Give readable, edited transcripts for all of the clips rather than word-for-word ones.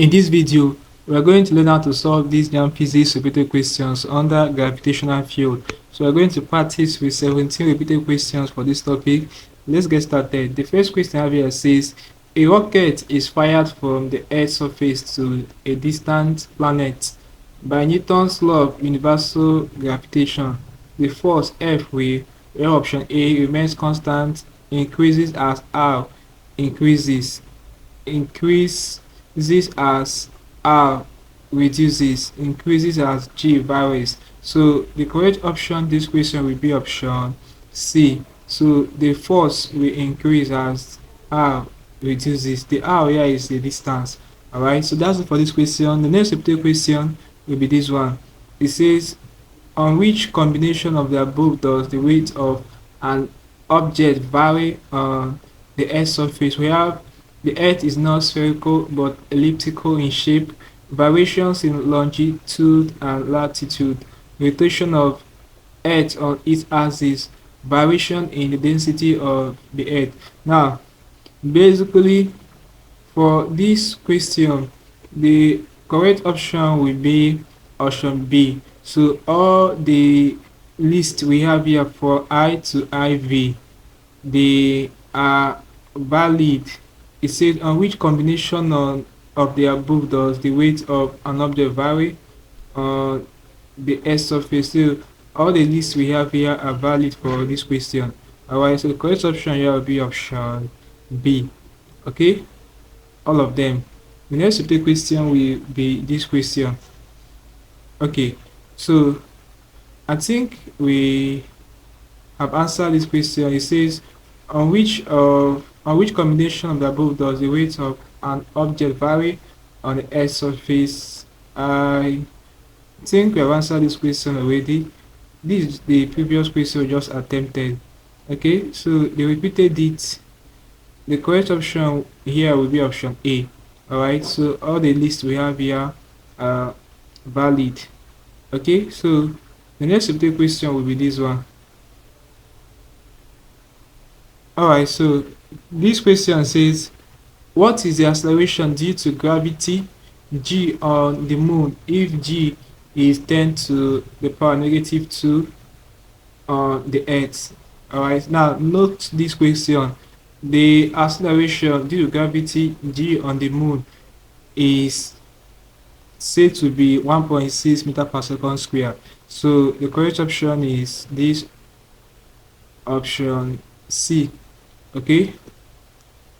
In this video, we are going to learn how to solve these JAMB Physics repeated questions under gravitational field. So we are going to practice with 17 repeated questions for this topic. Let's get started. The first question I have here says, a rocket is fired from the Earth's surface to a distant planet. By Newton's law of universal gravitation, the force F will, where option A remains constant, increases as R increases as R reduces, increases as G varies. So the correct option this question will be option C. So the force will increase as R reduces. The R here is the distance. Alright, so that's it for this question. The next repeated question will be this one. It says, on which combination of the above does the weight of an object vary on the Earth's surface? We have the Earth is not spherical but elliptical in shape, variations in longitude and latitude, rotation of Earth on its axis, variation in the density of the Earth. Now, basically, for this question, the correct option will be option B. So all the list we have here for I to IV, they are valid. It says, on which combination of the above does the weight of an object vary on the Earth's surface? So all the lists we have here are valid for this question. Alright, so the correct option here will be option B. Okay, all of them. The next repeated question will be this question. Okay, so I think we have answered this question. It says, on which combination of the above does the weight of an object vary on the Earth's surface? I think we have answered this question already. This is the previous question we just attempted. Okay, so they repeated it. The correct option here will be option A. Alright, so all the lists we have here are valid. Okay, so the next repeated question will be this one. Alright, so this question says, what is the acceleration due to gravity G on the moon if G is 10 to the power negative 2 on the Earth? Alright, now note this question. The acceleration due to gravity G on the moon is said to be 1.6 meter per second square. So the correct option is this option C. Okay,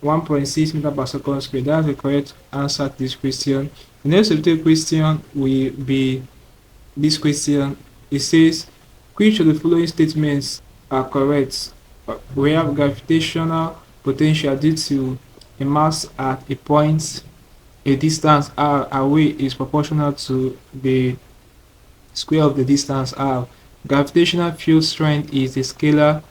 1.6 meter per second square. That's the correct answer to this question. The next repeated question will be this question. It says, which of the following statements are correct? We have gravitational potential due to a mass at a point, a distance r away is proportional to the square of the distance r. Gravitational field strength is a scalar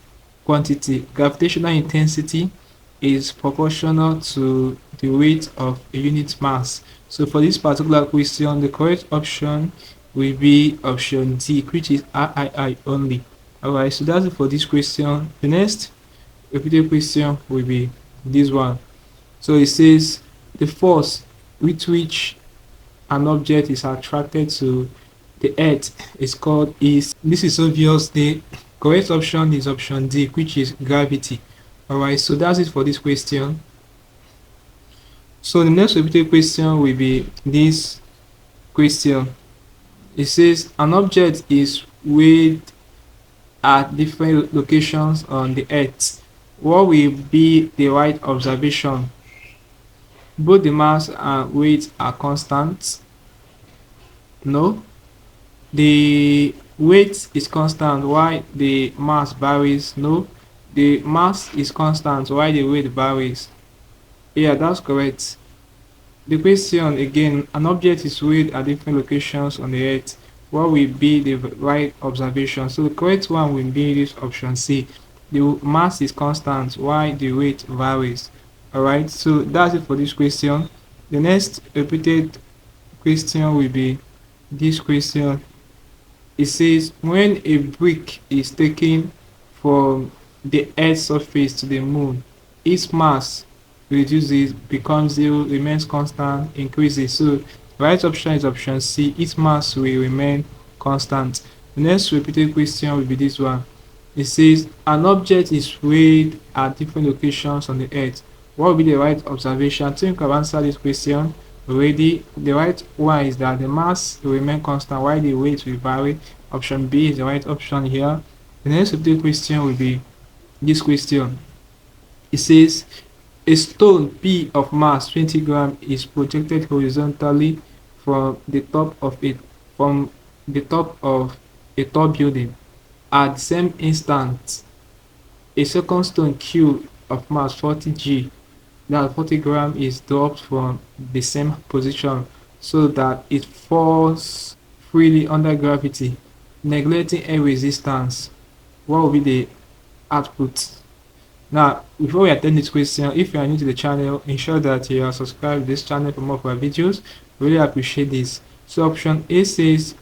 quantity. Gravitational intensity is proportional to the weight of a unit mass. So for this particular question, the correct option will be option D, which is III only. Alright, so that's it for this question. The next repeated question will be this one. So it says, the force with which an object is attracted to the Earth is called is. This is obvious. The correct option is option D, which is gravity. Alright, so that's it for this question. So the next repeated question will be this question. It says, an object is weighed at different locations on the Earth. What will be the right observation? Both the mass and weight are constant. No. The weight is constant while the mass varies. No. The mass is constant while the weight varies. Yeah, that's correct. The question again, an object is weighed at different locations on the Earth. What will be the right observation? So the correct one will be this option C. The mass is constant while the weight varies. Alright, so that's it for this question. The next repeated question will be this question. It says, when a brick is taken from the Earth's surface to the moon, its mass reduces, becomes zero, remains constant, increases. So the right option is option C. Its mass will remain constant. The next repeated question will be this one. It says an object is weighed at different locations on the earth. What will be the right observation? I think I've answered this question already. The right one is that the mass will remain constant while the weight will vary. Option B is the right option here. The next repeated question will be this question. It says a stone P of mass 20 grams is projected horizontally from the top of a tall building. At the same instant, a second stone Q of mass 40 g, that 40 grams, is dropped from the same position so that it falls freely under gravity, neglecting air resistance. What will be the output? Now, before we attend this question, if you are new to the channel, ensure that you are subscribed to this channel for more of our videos. Really appreciate this. So option A says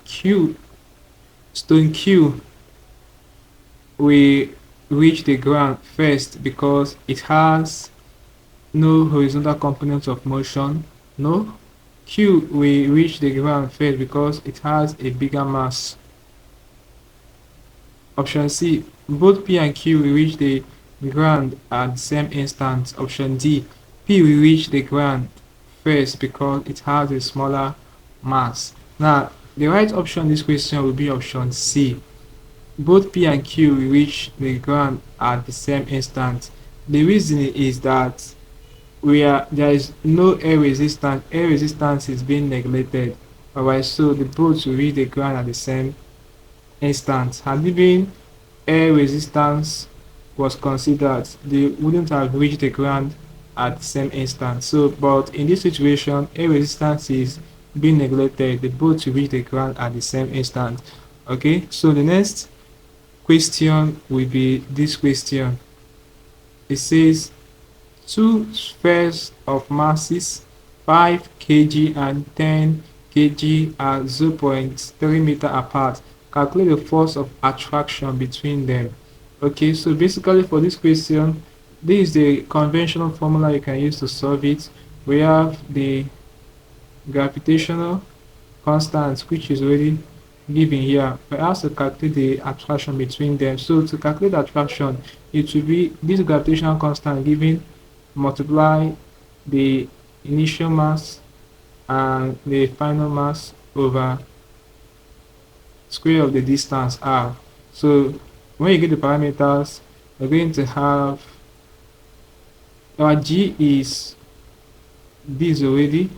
stone Q will reach the ground first because it has no horizontal component of motion. No. Q will reach the ground first because it has a bigger mass. Option C, both P and Q will reach the ground at the same instant. Option D, P will reach the ground first because it has a smaller mass. Now, the right option in this question will be option C. Both P and Q will reach the ground at the same instant. The reason is that there is no air resistance. Air resistance is being neglected. Alright, so the boats will reach the ground at the same instant. Had it been air resistance was considered, they wouldn't have reached the ground at the same instant. So, but in this situation, air resistance is being neglected. The boat will reach the ground at the same instant. Okay, so the next question will be this question. It says two spheres of masses 5 kg and 10 kg are 0.3 meter apart. Calculate the force of attraction between them. Okay, so basically for this question, this is the conventional formula you can use to solve it. We have the gravitational constant, which is already given here. We have to calculate the attraction between them. So to calculate the attraction, it will be this gravitational constant given, multiply the initial mass and the final mass over square of the distance r. So when you get the parameters, we're going to have our g is this already,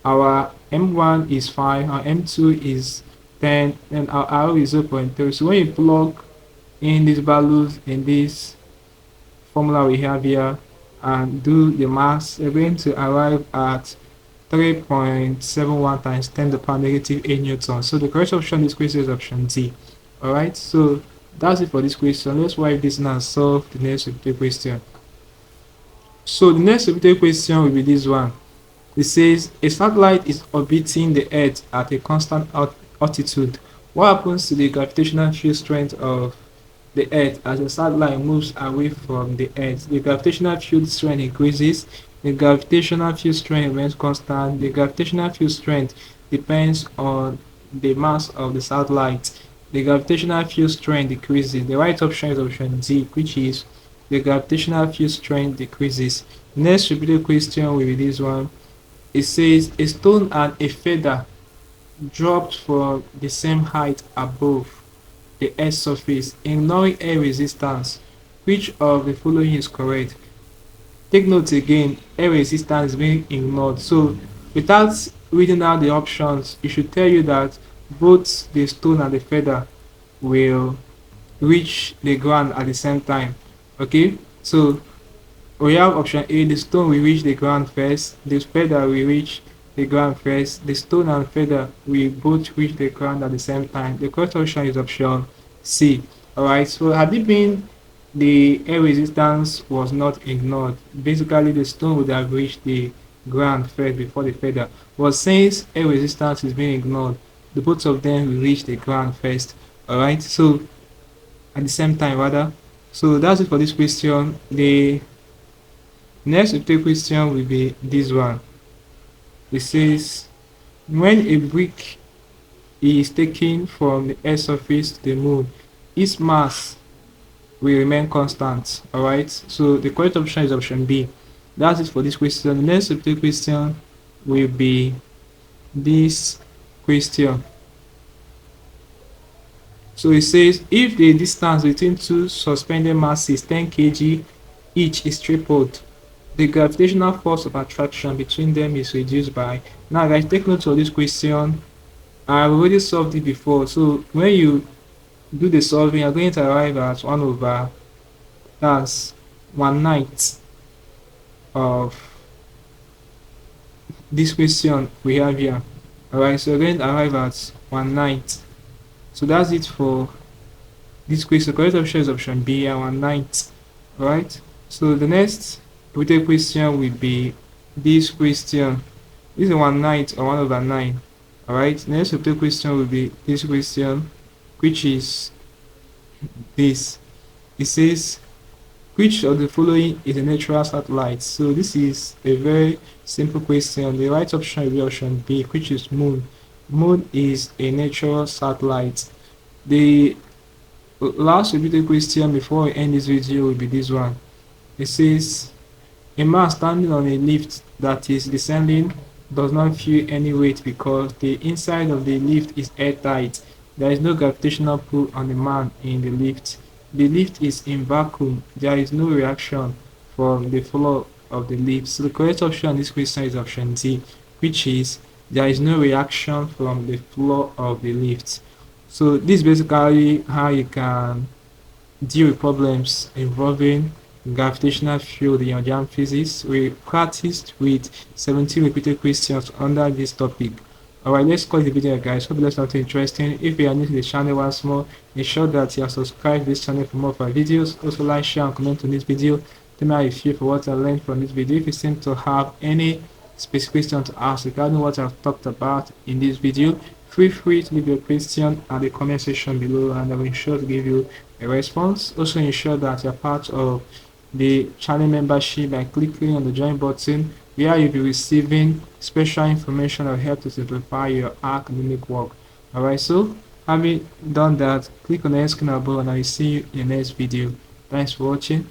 our m1 is 5, our m2 is 10, and our r is 0.3. So when you plug in these values in this formula we have here and do the mass, you're going to arrive at 3.71 times 10 to the power negative 8 newtons. So the correct option in this question is option D. Alright, so that's it for this question. Let's wipe this now and solve the next repeated question. So the next repeated question will be this one. It says a satellite is orbiting the Earth at a constant altitude. What happens to the gravitational field strength of the Earth as the satellite moves away from the Earth? The gravitational field strength increases. The gravitational field strength remains constant. The gravitational field strength depends on the mass of the satellite. The gravitational field strength decreases. The right option is option D, which is the gravitational field strength decreases. Next repeated question will be this one. It says a stone and a feather dropped from the same height above the Earth's surface, ignoring air resistance. Which of the following is correct? Take note again, air resistance is being ignored. So without reading out the options, it should tell you that both the stone and the feather will reach the ground at the same time. Okay, so we have option A, the stone will reach the ground first, the feather will reach the ground first, the stone and feather will both reach the ground at the same time. The correct option is option C. Alright, so had it been the air resistance was not ignored, basically the stone would have reached the ground first before the feather. But since air resistance is being ignored, the both of them will reach the ground first. Alright, so at the same time rather. So that's it for this question. The Next repeated question will be this one. It says, when a brick is taken from the Earth's surface to the moon, its mass will remain constant. Alright, so the correct option is option B. That's it for this question. The next repeated question will be this question. So it says, if the distance between two suspended masses 10 kg each is tripled, the gravitational force of attraction between them is reduced by. Now guys, take note of this question. I've already solved it before. So when you do the solving, you're going to arrive at 1 over, that's 1/9 of this question we have here. Alright, so you're going to arrive at 1/9. So that's it for this question. The correct option is option B, and 1/9. Alright, so the next repeated question will be this question. This is 1/9 or 1 over 9. Alright, the next repeated question will be this question, which is this. It says, which of the following is a natural satellite? So this is a very simple question. The right option will be option B, which is moon. Moon is a natural satellite. The last repeated question before we end this video will be this one. It says, a man standing on a lift that is descending does not feel any weight because the inside of the lift is airtight. There is no gravitational pull on the man in the lift. The lift is in vacuum. There is no reaction from the floor of the lift. So the correct option on this question is option D, which is there is no reaction from the floor of the lift. So this is basically how you can deal with problems involving gravitational field in your JAMB Physics. We practiced with 17 repeated questions under this topic. Alright, let's call the video, guys. Hope you learned something interesting. If you are new to the channel once more, ensure that you are subscribed to this channel for more of our videos. Also like, share, and comment on this video. Tell me how you feel for what I learned from this video. If you seem to have any specific question to ask regarding what I've talked about in this video, feel free to leave your question at the comment section below, and I will ensure to give you a response. Also ensure that you're part of the channel membership by clicking on the join button, where you'll be receiving special information that will help to simplify your academic work. Alright, so having done that, click on the screen above and I will see you in the next video. Thanks for watching.